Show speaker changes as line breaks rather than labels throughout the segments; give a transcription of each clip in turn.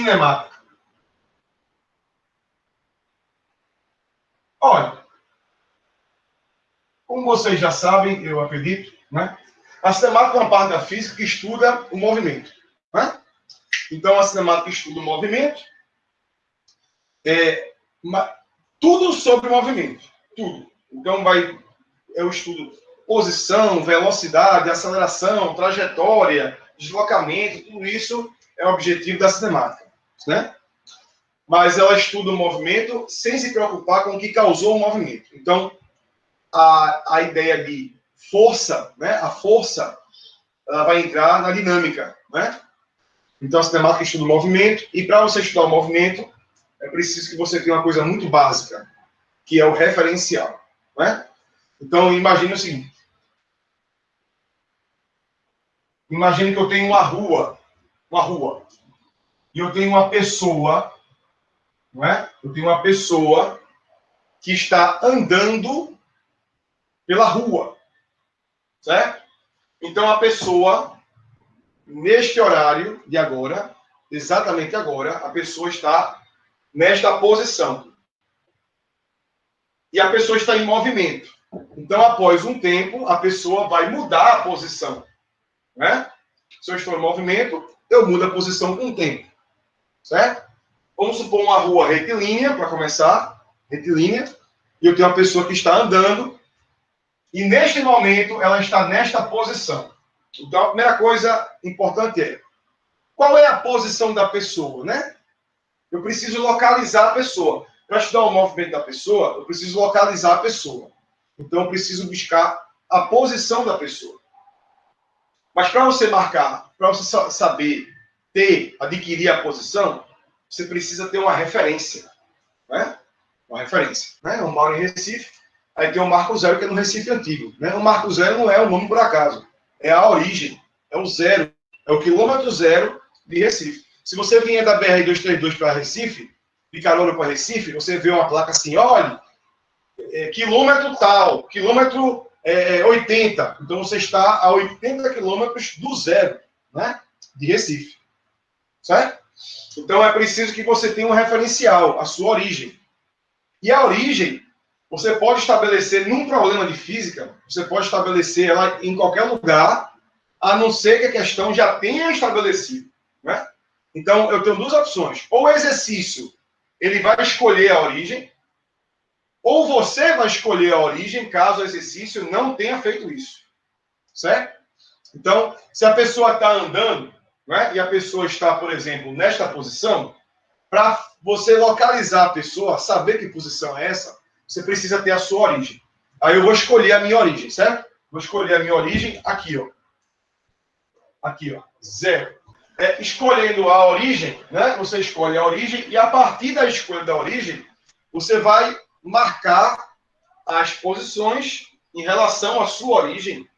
cinemática? Olha, como vocês já sabem, eu acredito, né? A cinemática é uma parte da física que estuda o movimento, né? Então, a cinemática estuda o movimento, tudo sobre o movimento, tudo. Então, eu estudo posição, velocidade, aceleração, trajetória, deslocamento, tudo isso é o objetivo da cinemática, né? Mas ela estuda o movimento sem se preocupar com o que causou o movimento. Então, a ideia de força, né? A força, ela vai entrar na dinâmica, né? Então, a cinemática estuda o movimento, e para você estudar o movimento, é preciso que você tenha uma coisa muito básica, que é o referencial, né? Então, imagine o seguinte. Imagine que eu tenho uma rua, e eu tenho uma pessoa, não é? Eu tenho uma pessoa que está andando pela rua, certo? Então, a pessoa, neste horário de agora, exatamente agora, a pessoa está nesta posição. E a pessoa está em movimento. Então, após um tempo, a pessoa vai mudar a posição, né? Se eu estou em movimento, eu mudo a posição com o tempo, certo? Vamos supor uma rua retilínea, para começar, retilínea, e eu tenho uma pessoa que está andando, e neste momento ela está nesta posição. Então, a primeira coisa importante é, qual é a posição da pessoa, né? Eu preciso localizar a pessoa. Para estudar o movimento da pessoa, eu preciso localizar a pessoa. Então, eu preciso buscar a posição da pessoa. Mas para você marcar, para você saber adquirir a posição, você precisa ter uma referência, né? Uma referência, né? Eu moro em Recife, aí tem o Marco Zero, que é no Recife antigo, né? O Marco Zero não é o nome por acaso, é a origem, é o zero, é o quilômetro zero de Recife. Se você vier da BR-232 para Recife, de Caruaru para Recife, você vê uma placa assim, olha, quilômetro tal, quilômetro 80. Então, você está a 80 quilômetros do zero, né? De Recife. Certo? Então, é preciso que você tenha um referencial, a sua origem. E a origem, você pode estabelecer num problema de física, você pode estabelecer ela em qualquer lugar, a não ser que a questão já tenha estabelecido, né? Então, eu tenho duas opções. Ou o exercício, ele vai escolher a origem, ou você vai escolher a origem, caso o exercício não tenha feito isso. Certo? Então, se a pessoa está andando, né, e a pessoa está, por exemplo, nesta posição, para você localizar a pessoa, saber que posição é essa, você precisa ter a sua origem. Aí eu vou escolher a minha origem, certo? Vou escolher a minha origem aqui, ó. Aqui, ó. Zero. Escolhendo a origem, né? Você escolhe a origem e a partir da escolha da origem, você vai marcar as posições em relação à sua origem,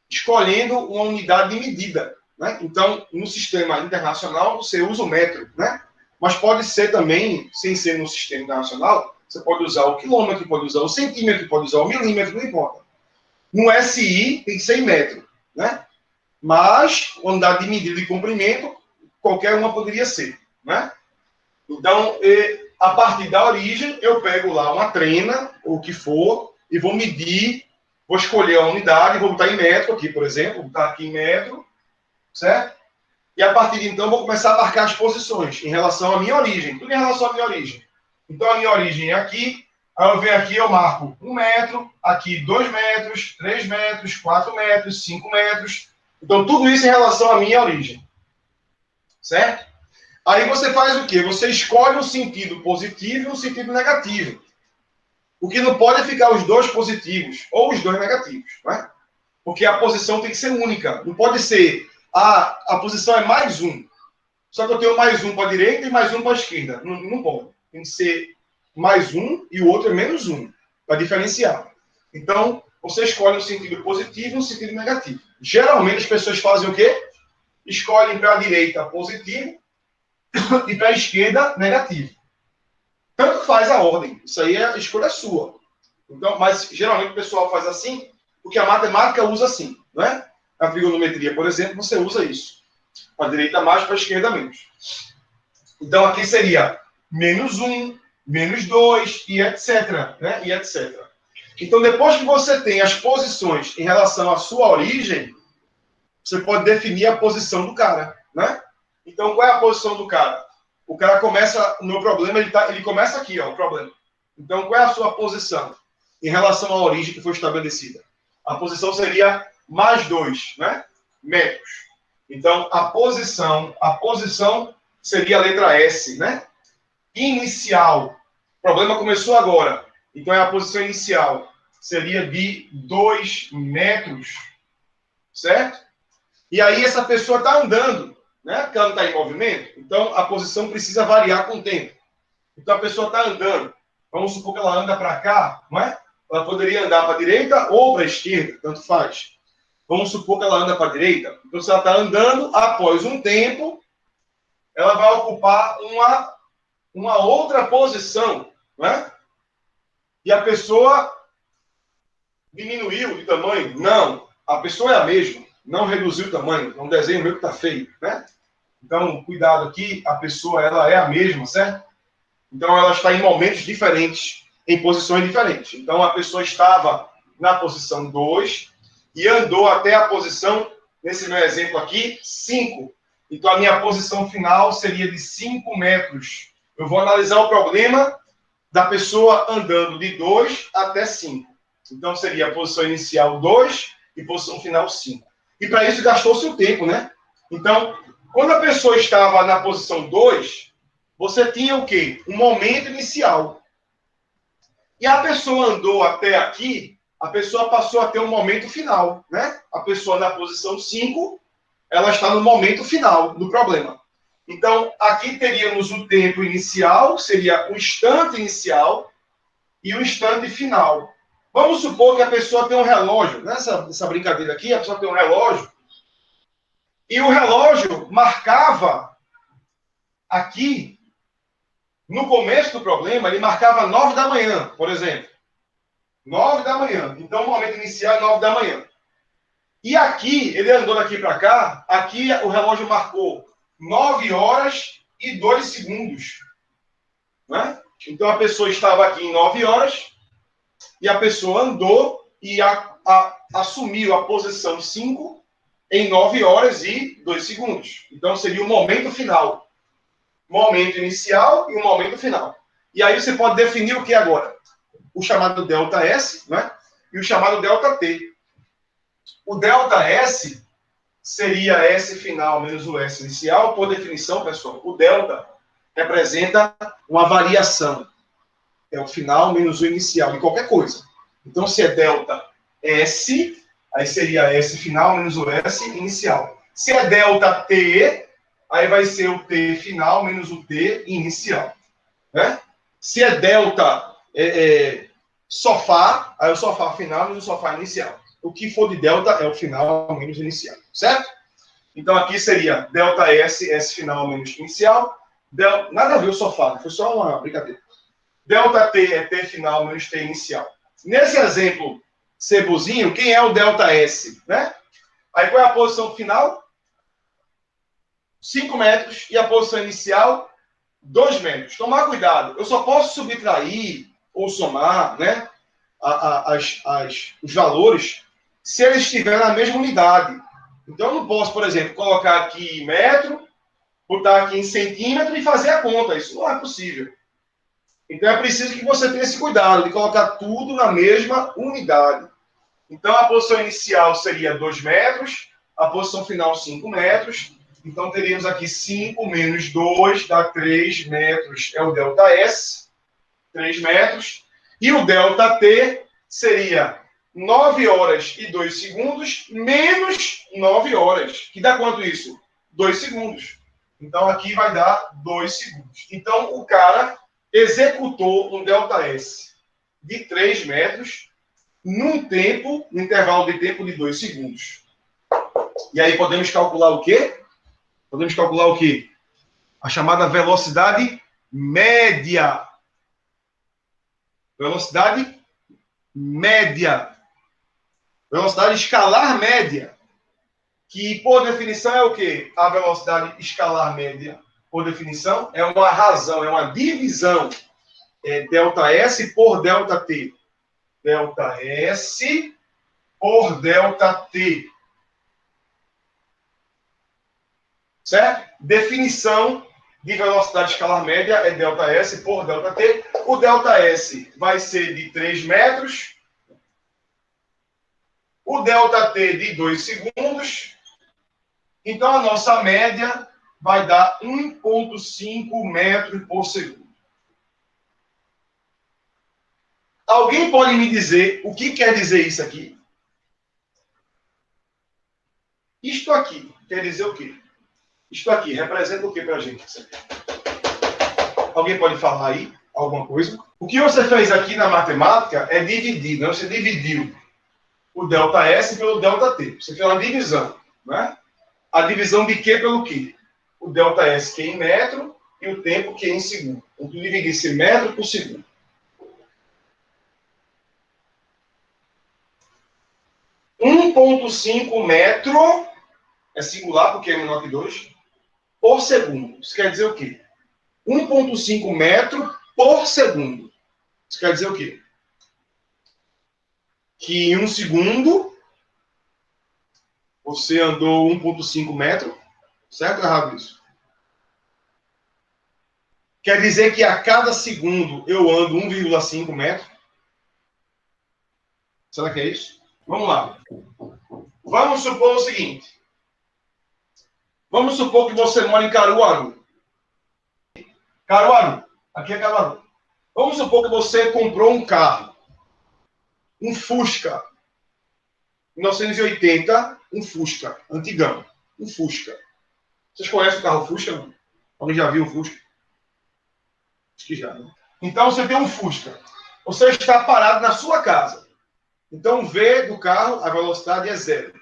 escolhendo uma unidade de medida, né? Então, no sistema internacional, você usa o metro, né? Mas pode ser também, sem ser no sistema internacional, você pode usar o quilômetro, pode usar o centímetro, pode usar o milímetro, não importa. No SI, tem que ser em metro, né? Mas, unidade de medida e comprimento, qualquer uma poderia ser, né? Então, a partir da origem, eu pego lá uma trena, ou o que for, e vou medir, vou escolher a unidade, vou botar em metro aqui, por exemplo, vou botar aqui em metro, certo? E a partir de então, vou começar a marcar as posições em relação à minha origem, tudo em relação à minha origem. Então, a minha origem é aqui, aí eu venho aqui, eu marco 1 metro, aqui 2 metros, 3 metros, 4 metros, 5 metros. Então, tudo isso em relação à minha origem, certo? Aí você faz o quê? Você escolhe um sentido positivo e um sentido negativo. O que não pode é ficar os dois positivos ou os dois negativos, né? Porque a posição tem que ser única. Não pode ser, a posição é mais um. Só que eu tenho mais um para a direita e mais um para a esquerda. Não pode. Tem que ser mais um e o outro é menos um, para diferenciar. Então, você escolhe um sentido positivo e um sentido negativo. Geralmente as pessoas fazem o quê? Escolhem para a direita positivo e para a esquerda negativo. Tanto faz a ordem. Isso aí é a escolha sua. Então, mas geralmente o pessoal faz assim, porque a matemática usa assim, né? Na trigonometria, por exemplo, você usa isso. Para a direita mais, para a esquerda menos. Então, aqui seria -1, -2 e etc. Né? E etc. Então, depois que você tem as posições em relação à sua origem, você pode definir a posição do cara. Né? Então, qual é a posição do cara? O cara começa, no problema, ele começa aqui, ó, o problema. Então, qual é a sua posição em relação à origem que foi estabelecida? A posição seria +2, né? Metros. Então, a posição seria a letra S, né? Inicial. O problema começou agora. Então, é a posição inicial. Seria de 2 metros. Certo? E aí, essa pessoa está andando, né? Porque ela não está em movimento. Então, a posição precisa variar com o tempo. Então, a pessoa está andando. Vamos supor que ela anda para cá, não é? Ela poderia andar para a direita ou para a esquerda, tanto faz. Vamos supor que ela anda para a direita. Então, se ela está andando, após um tempo, ela vai ocupar uma outra posição, não é? E a pessoa diminuiu de tamanho? Não. A pessoa é a mesma. Não reduziu o tamanho. É um desenho meu que está feio, né? Então, cuidado aqui. A pessoa, ela é a mesma, certo? Então, ela está em momentos diferentes, em posições diferentes. Então, a pessoa estava na posição 2 e andou até a posição, nesse meu exemplo aqui, 5. Então, a minha posição final seria de 5 metros. Eu vou analisar o problema da pessoa andando de 2 até 5. Então, seria a posição inicial 2 e posição final 5. E, para isso, gastou-se o tempo, né? Então, quando a pessoa estava na posição 2, você tinha o quê? Um momento inicial. E a pessoa andou até aqui, a pessoa passou a ter um momento final, né? A pessoa na posição 5, ela está no momento final do problema. Então, aqui teríamos o tempo inicial, seria o instante inicial e o instante final. Vamos supor que a pessoa tem um relógio, nessa brincadeira aqui, a pessoa tem um relógio, e o relógio marcava aqui, no começo do problema, ele marcava 9 da manhã, por exemplo. 9 da manhã. Então, o momento inicial é 9 da manhã. E aqui, ele andou daqui para cá, aqui o relógio marcou 9 horas e 2 segundos. Né? Então, a pessoa estava aqui em 9 horas e a pessoa andou e assumiu a posição 5 em 9 horas e 2 segundos. Então, seria o momento final. Momento inicial e o momento final. E aí você pode definir o que agora? O chamado ΔS, né? E o chamado ΔT. O ΔS seria S final menos o S inicial. Por definição, pessoal, o delta representa uma variação. É o final menos o inicial de qualquer coisa. Então, se é delta S, aí seria S final menos o S inicial. Se é delta T, aí vai ser o T final menos o T inicial. Né? Se é delta sofá, aí o sofá final menos o sofá inicial. O que for de delta é o final menos o inicial. Certo? Então, aqui seria delta S, S final menos inicial. Nada a ver o sofá, foi só uma brincadeira. Delta T é T final menos T inicial. Nesse exemplo cebuzinho, quem é o delta S? Né? Aí qual é a posição final? 5 metros e a posição inicial, 2 metros. Tomar cuidado. Eu só posso subtrair ou somar, né, os valores se eles estiverem na mesma unidade. Então, eu não posso, por exemplo, colocar aqui em metro, botar aqui em centímetro e fazer a conta. Isso não é possível. Então, é preciso que você tenha esse cuidado de colocar tudo na mesma unidade. Então, a posição inicial seria 2 metros, a posição final 5 metros. Então, teríamos aqui 5 menos 2 dá 3 metros, é o ΔS, 3 metros. E o ΔT seria 9 horas e 2 segundos menos 9 horas. Que dá quanto isso? 2 segundos. Então, aqui vai dar 2 segundos. Então, o cara executou um ΔS de 3 metros no intervalo de tempo de 2 segundos. E aí podemos calcular o quê? Podemos calcular o quê? A chamada velocidade média. Velocidade média. Velocidade escalar média. Que, por definição, é o quê? A velocidade escalar média por definição, é uma razão, é uma divisão. É ΔS por ΔT. ΔS por ΔT. Certo? Definição de velocidade escalar média é ΔS por ΔT. O ΔS vai ser de 3 metros. O ΔT de 2 segundos. Então, a nossa média vai dar 1,5 metros por segundo. Alguém pode me dizer o que quer dizer isso aqui? Isto aqui quer dizer o quê? Isto aqui representa o que para a gente? Alguém pode falar aí alguma coisa? O que você fez aqui na matemática é dividir, né? Você dividiu o ΔS pelo ΔT. Você fez uma divisão, né? A divisão de Q pelo Q? O ΔS que é em metro e o tempo que é em segundo. Então, tu dividisse metro por segundo. Um 1,5 metro é singular porque é menor que 2 por segundo. Isso quer dizer o quê? 1,5 metro por segundo. Isso quer dizer o quê? Que em um segundo você andou 1,5 metro. Certo ou errado isso? Quer dizer que a cada segundo eu ando 1,5 metro? Será que é isso? Vamos lá. Vamos supor o seguinte. Vamos supor que você mora em Caruaru. Caruaru. Aqui é Caruaru. Vamos supor que você comprou um carro. Um Fusca. 1980, um Fusca. Antigão. Um Fusca. Vocês conhecem o carro Fusca? Não? Alguém já viu o Fusca? Acho que já, né? Então você tem um Fusca. Você está parado na sua casa. Então o V do carro, a velocidade é 0.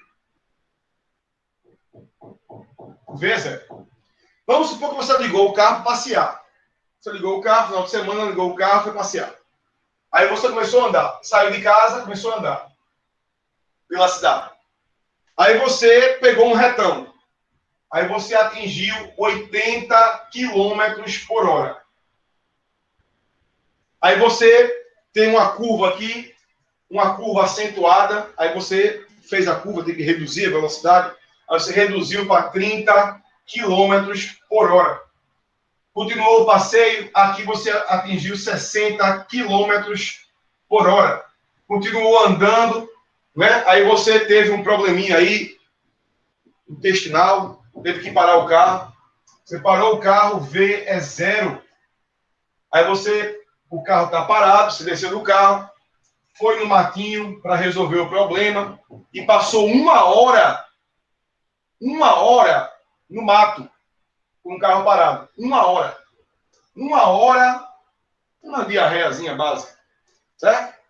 V é 0. Vamos supor que você ligou o carro para passear. Você ligou o carro, final de semana, ligou o carro, foi passear. Aí você começou a andar. Saiu de casa, começou a andar pela cidade. Aí você pegou um retão. Aí você atingiu 80 km por hora. Aí você tem uma curva aqui, uma curva acentuada. Aí você fez a curva, tem que reduzir a velocidade. Aí você reduziu para 30 km por hora. Continuou o passeio, aqui você atingiu 60 km por hora. Continuou andando, né? Aí você teve um probleminha aí, intestinal, teve que parar o carro. Você parou o carro, V é 0. Aí o carro está parado, você desceu do carro, foi no matinho para resolver o problema e passou uma hora no mato com o carro parado. Uma hora, uma diarreiazinha básica, certo?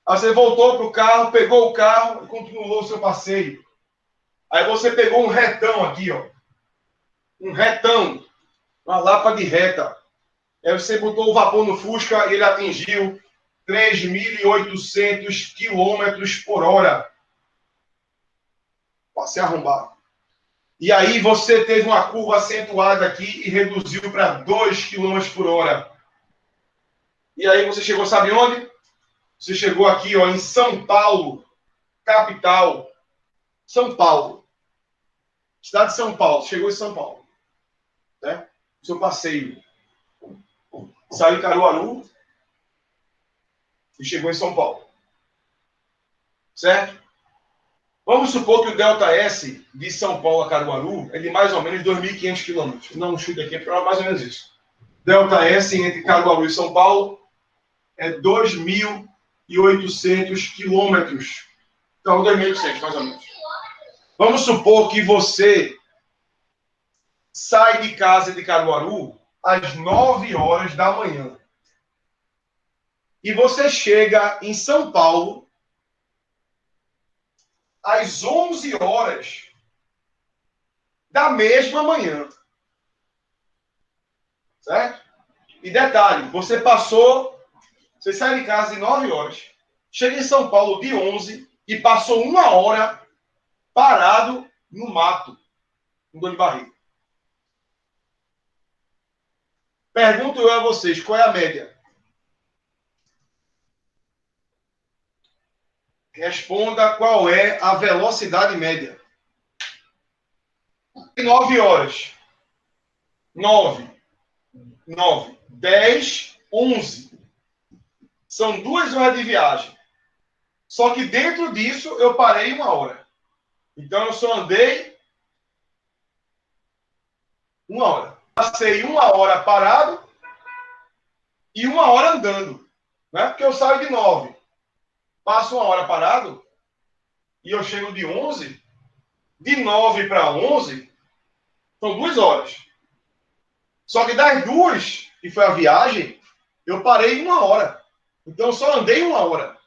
Aí você voltou para o carro, pegou o carro e continuou o seu passeio. Aí você pegou um retão aqui, ó. Um retão, uma lapa de reta. Aí você botou o vapor no Fusca e ele atingiu 3.800 km por hora. Passei arrombado. E aí você teve uma curva acentuada aqui e reduziu para 2 km por hora. E aí você chegou, sabe onde? Você chegou aqui, ó, em São Paulo, capital. São Paulo. Cidade de São Paulo. Chegou em São Paulo. Né? Seu passeio. Saiu em Caruaru e chegou em São Paulo. Certo? Vamos supor que o ΔS de São Paulo a Caruaru é de mais ou menos 2.500 km. Não, um chute aqui, é mais ou menos isso. ΔS entre Caruaru e São Paulo é 2.800 km. Então, 2.800, mais ou menos. Vamos supor que você sai de casa de Caruaru às 9 horas da manhã. E você chega em São Paulo às 11 horas da mesma manhã. Certo? E detalhe, você sai de casa de 9 horas, chega em São Paulo de 11 e passou uma hora parado no mato, com dor de barriga. Pergunto eu a vocês, qual é a média? Responda qual é a velocidade média. 9 horas. 9, 9, 10, 11. São 2 horas de viagem. Só que dentro disso eu parei 1 hora. Então eu só andei 1 hora. Passei 1 hora parado e 1 hora andando. Né? Porque eu saio de 9, passo 1 hora parado e eu chego de 11. De 9 para 11 são 2 horas. Só que das 2, que foi a viagem, eu parei 1 hora. Então eu só andei 1 hora.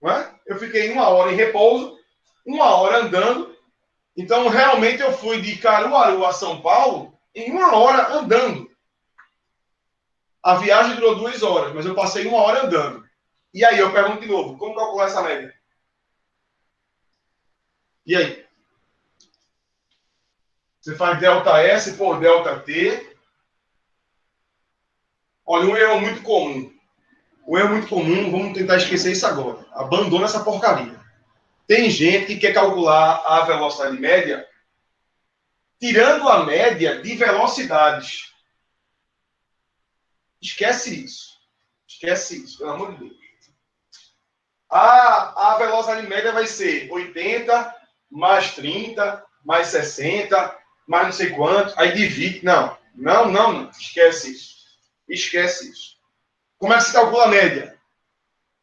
Não é? Eu fiquei 1 hora em repouso, 1 hora andando. Então realmente eu fui de Caruaru a São Paulo em 1 hora andando. A viagem durou 2 horas, mas eu passei 1 hora andando. E aí eu pergunto de novo, como calcular essa média? E aí? Você faz delta S por delta T. Olha, um erro muito comum. Um erro muito comum, vamos tentar esquecer isso agora. Abandona essa porcaria. Tem gente que quer calcular a velocidade média tirando a média de velocidades. Esquece isso. Esquece isso, pelo amor de Deus. A velocidade média vai ser 80 mais 30 mais 60 mais não sei quanto. Aí divide. Não. Esquece isso. Esquece isso. Como é que se calcula a média?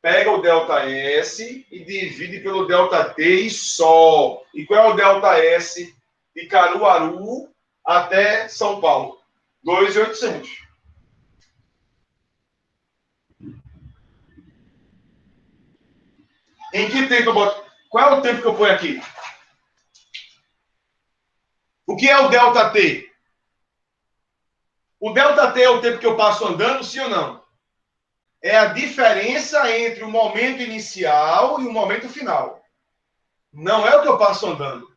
Pega o delta S e divide pelo delta T e só. E qual é o delta S de Caruaru até São Paulo? 2.800. Em que tempo eu boto? Qual é o tempo que eu ponho aqui? O que é o delta T? O delta T é o tempo que eu passo andando, sim ou não? É a diferença entre o momento inicial e o momento final. Não é o que eu passo andando.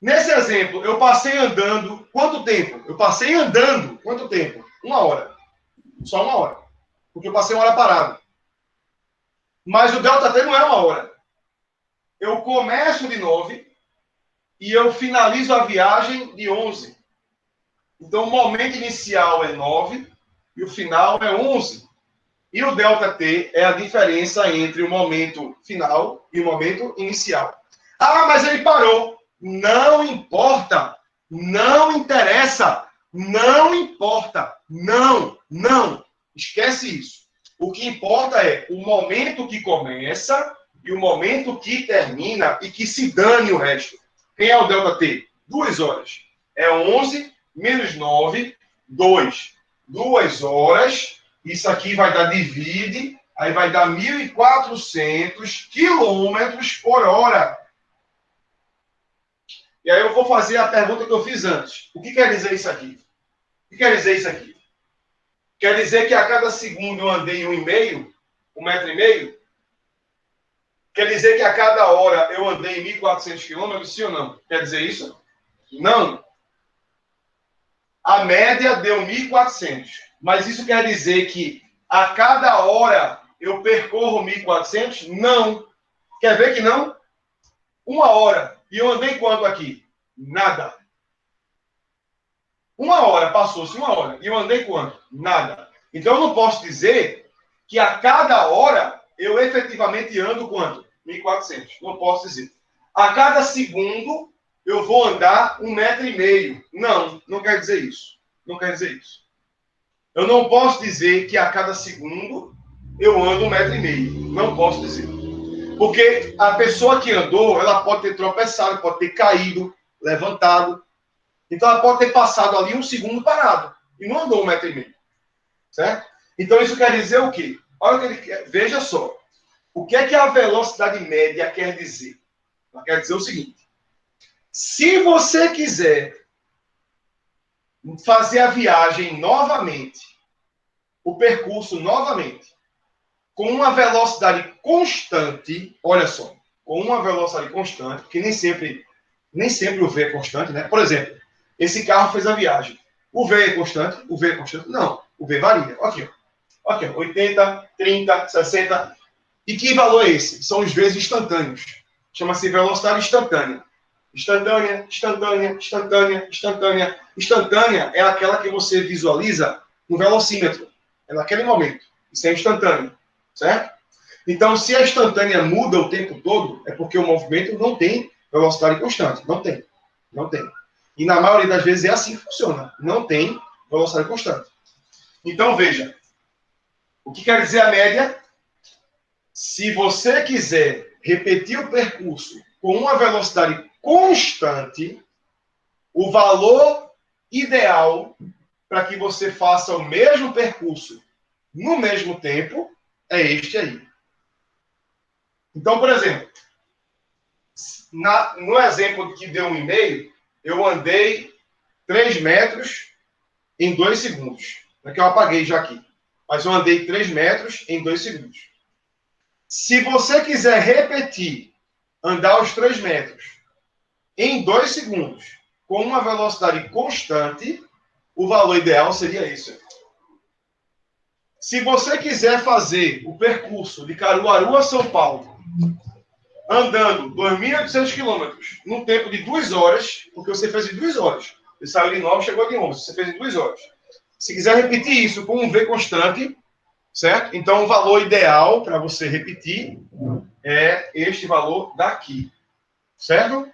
Nesse exemplo, eu passei andando quanto tempo? Eu passei andando quanto tempo? 1 hora. Só 1 hora. Porque eu passei 1 hora parado. Mas o delta T não é 1 hora. Eu começo de 9 e eu finalizo a viagem de 11. Então, o momento inicial é 9 e o final é 11. E o delta T é a diferença entre o momento final e o momento inicial. Ah, mas ele parou. Não importa. Não interessa. Não importa. Não. Esquece isso. O que importa é o momento que começa e o momento que termina e que se dane o resto. Quem é o delta T? 2 horas. É 11 menos 9, 2. 2 horas. Isso aqui vai dar divide, aí vai dar 1.400 quilômetros por hora. E aí eu vou fazer a pergunta que eu fiz antes. O que quer dizer isso aqui? O que quer dizer isso aqui? Quer dizer que a cada segundo eu andei 1,5, 1,5 metro? Quer dizer que a cada hora eu andei 1.400 quilômetros, sim ou não? Quer dizer isso? Não. A média deu 1.400. Mas isso quer dizer que a cada hora eu percorro 1.400? Não. Quer ver que não? 1 hora. E eu andei quanto aqui? Nada. 1 hora, passou-se 1 hora. E eu andei quanto? Nada. Então eu não posso dizer que a cada hora eu efetivamente ando quanto? 1.400. Não posso dizer. A cada segundo eu vou andar 1,5 metro. Não quer dizer isso. Não quer dizer isso. Eu não posso dizer que a cada segundo eu ando 1,5 metro. Não posso dizer. Porque a pessoa que andou, ela pode ter tropeçado, pode ter caído, levantado. Então ela pode ter passado ali 1 segundo parado. E não andou 1,5 metro. Certo? Então isso quer dizer o quê? Olha o que ele quer. Veja só. O que é que a velocidade média quer dizer? Ela quer dizer o seguinte. Se você quiser fazer a viagem novamente, o percurso novamente, com uma velocidade constante, olha só, com uma velocidade constante, porque nem sempre o V é constante, né? Por exemplo, esse carro fez a viagem. O V é constante? O V é constante? Não. O V varia. Aqui, ó. Aqui, ó. 80, 30, 60. E que valor é esse? São os Vs instantâneos. Chama-se velocidade instantânea. Instantânea, instantânea, instantânea, instantânea. Instantânea é aquela que você visualiza no velocímetro. É naquele momento. Isso é instantâneo. Certo? Então, se a instantânea muda o tempo todo, é porque o movimento não tem velocidade constante. Não tem. Não tem. E na maioria das vezes é assim que funciona. Não tem velocidade constante. Então, veja. O que quer dizer a média? Se você quiser repetir o percurso com uma velocidade constante, o valor ideal para que você faça o mesmo percurso no mesmo tempo é este aí. Então, por exemplo, no exemplo que deu 1,5, eu andei 3 metros em 2 segundos. É que eu apaguei já aqui. Mas eu andei 3 metros em 2 segundos. Se você quiser repetir, andar os 3 metros em 2 segundos, com uma velocidade constante, o valor ideal seria isso. Se você quiser fazer o percurso de Caruaru a São Paulo, andando 2.800 quilômetros, num tempo de 2 horas, porque você fez em 2 horas. Você saiu de 9, chegou de 11, você fez em 2 horas. Se quiser repetir isso com um V constante, certo? Então, o valor ideal para você repetir é este valor daqui, certo?